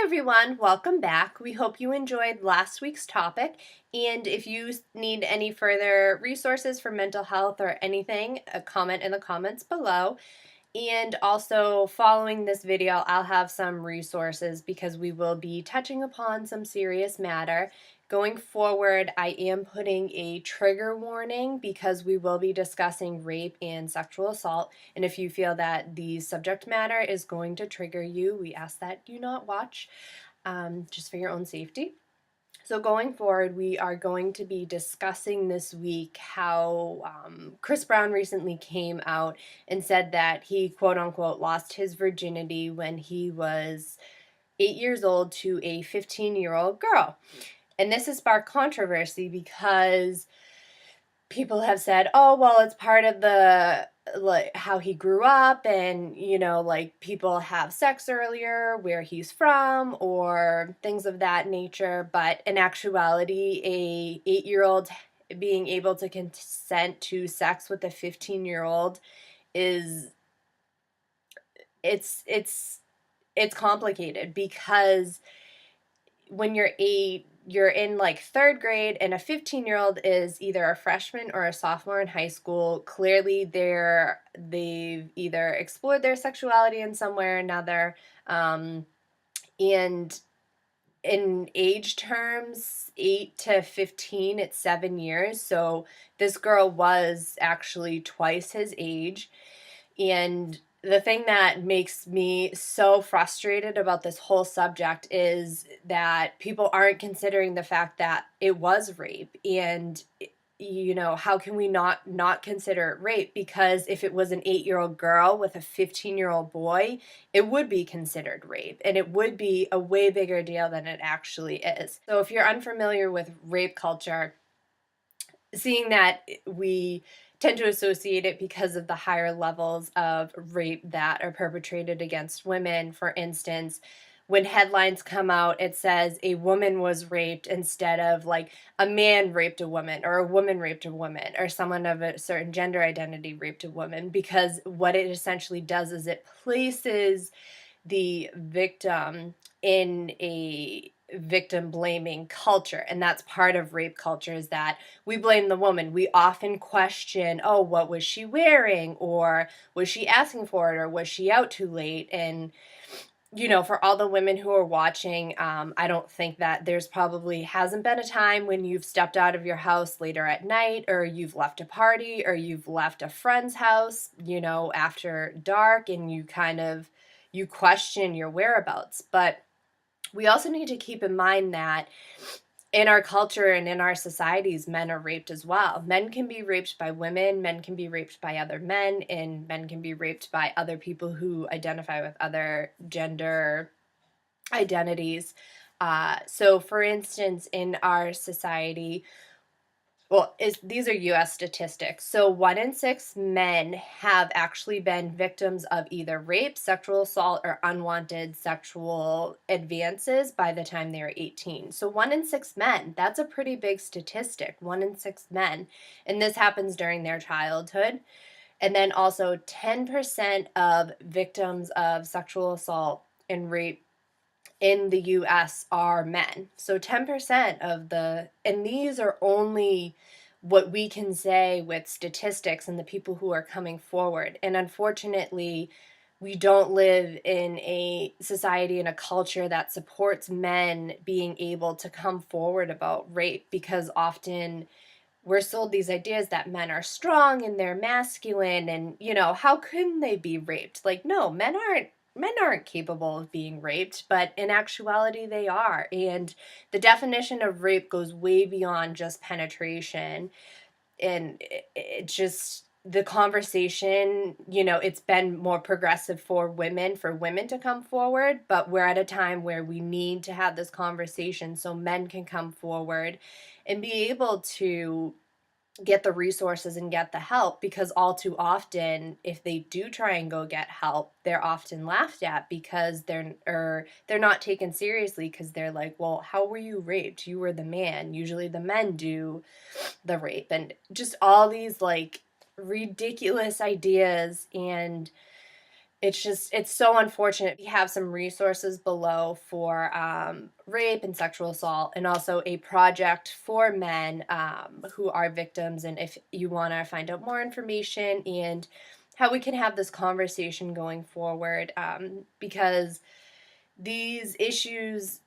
everyone, welcome back. We hope you enjoyed last week's topic, and if you need any further resources for mental health or anything, comment in the comments below. And also, following this video, I'll have some resources because we will be touching upon some serious matter. Going forward, I am putting a trigger warning because we will be discussing rape and sexual assault. And if you feel that the subject matter is going to trigger you, we ask that you not watch, just for your own safety. So going forward, we are going to be discussing this week how Chris Brown recently came out and said that he, quote unquote, lost his virginity when he was 8 years old to a 15-year-old girl. And this has sparked controversy because people have said, oh, well, it's part of the, like, how he grew up, and, you know, like, people have sex earlier where he's from or things of that nature. But in actuality, a 8-year-old being able to consent to sex with a 15-year-old is, it's complicated because when you're 8, you're in like third grade, and a 15-year-old is either a freshman or a sophomore in high school. Clearly, they've either explored their sexuality in some way or another, and in age terms, 8 to 15, it's 7 years. So this girl was actually twice his age, and the thing that makes me so frustrated about this whole subject is that people aren't considering the fact that it was rape. And, you know, how can we not consider it rape? Because if it was an 8-year-old girl with a 15-year-old boy, it would be considered rape, and it would be a way bigger deal than it actually is. So if you're unfamiliar with rape culture, seeing that we tend to associate it because of the higher levels of rape that are perpetrated against women. For instance, when headlines come out, it says a woman was raped instead of like a man raped a woman, or a woman raped a woman, or someone of a certain gender identity raped a woman, because what it essentially does is it places the victim in a victim blaming culture. And that's part of rape culture, is that we blame the woman. We often question, oh, what was she wearing, or was she asking for it, or was she out too late? And, you know, for all the women who are watching, I don't think that there's probably hasn't been a time when you've stepped out of your house later at night, or you've left a party, or you've left a friend's house, you know, after dark, and you question your whereabouts. But we also need to keep in mind that in our culture and in our societies, men are raped as well. Men can be raped by women, men can be raped by other men, and men can be raped by other people who identify with other gender identities. So, for instance, in our society, these are U.S. statistics. So 1 in 6 men have actually been victims of either rape, sexual assault, or unwanted sexual advances by the time they are 18. So 1 in 6 men, that's a pretty big statistic, 1 in 6 men. And this happens during their childhood. And then also 10% of victims of sexual assault and rape in the US are men. So 10% of and these are only what we can say with statistics and the people who are coming forward. And unfortunately, we don't live in a society and a culture that supports men being able to come forward about rape, because often we're sold these ideas that men are strong and they're masculine, and, you know, how couldn't they be raped? Like, no, men aren't capable of being raped, but in actuality they are. And the definition of rape goes way beyond just penetration. And it just, the conversation, you know, it's been more progressive for women to come forward, but we're at a time where we need to have this conversation so men can come forward and be able to get the resources and get the help. Because all too often, if they do try and go get help, they're often laughed at because they're not taken seriously, because they're like, well, how were you raped? You were the man. Usually the men do the rape. And just all these like ridiculous ideas. And it's so unfortunate. We have some resources below for rape and sexual assault, and also a project for men who are victims. And if you want to find out more information and how we can have this conversation going forward, because these issues,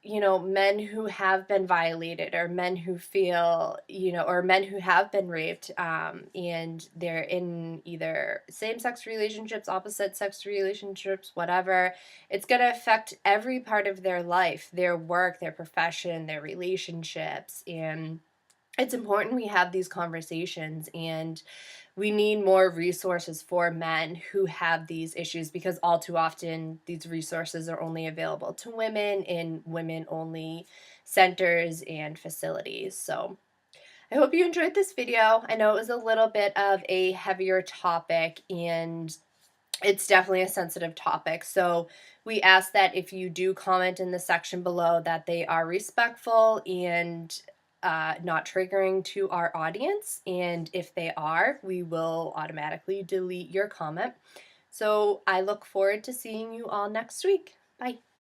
men who have been violated, or men who feel, or men who have been raped, and they're in either same sex relationships, opposite sex relationships, whatever, it's going to affect every part of their life, their work, their profession, their relationships. And it's important we have these conversations, and we need more resources for men who have these issues, because all too often these resources are only available to women in women only centers and facilities. So I hope you enjoyed this video. I know it was a little bit of a heavier topic, and it's definitely a sensitive topic. So we ask that if you do comment in the section below, that they are respectful and not triggering to our audience. And if they are, we will automatically delete your comment. So I look forward to seeing you all next week. Bye.